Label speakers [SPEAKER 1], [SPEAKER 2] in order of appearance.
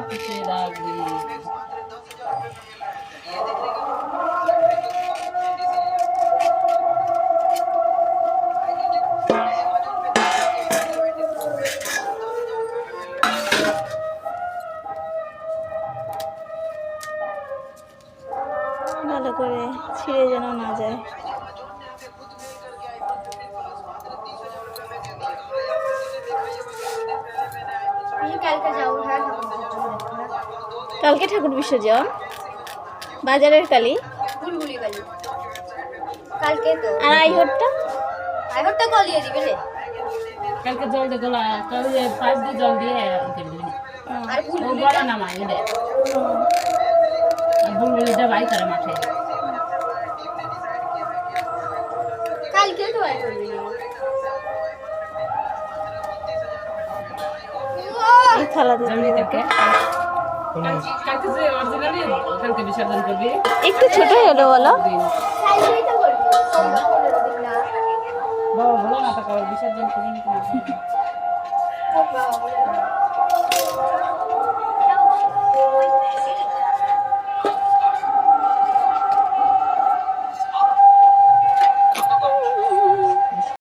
[SPEAKER 1] পিছে রাখবি।
[SPEAKER 2] ভালো করে ছিঁড়ে যেন না যায়। কালকে ঠাকুর বিসর্জন, বাজারের কালী,
[SPEAKER 3] কালকে তো
[SPEAKER 2] আর আইহরটা
[SPEAKER 3] গলিয়ে দিবে রে।
[SPEAKER 1] কালকে জল দিয়ে গোলা কালকে 5 দিয়ে জল দিয়ে দিবি।
[SPEAKER 3] আর
[SPEAKER 1] ও বড় নামাই দে। বুলবুলিটা বাই করে মাঠে।
[SPEAKER 3] কালকে তো আই করবি।
[SPEAKER 2] এই থালাতে
[SPEAKER 1] জমি থেকে কালকে যে অরিজিনালি কালকে বিসর্জন করবি।
[SPEAKER 2] একটু ছোট হলো বলো।
[SPEAKER 3] কালকেই তো করবি। 15 দিন না।
[SPEAKER 1] বাবা বলো না তো বিসর্জন করবি না।
[SPEAKER 3] বাবা বলে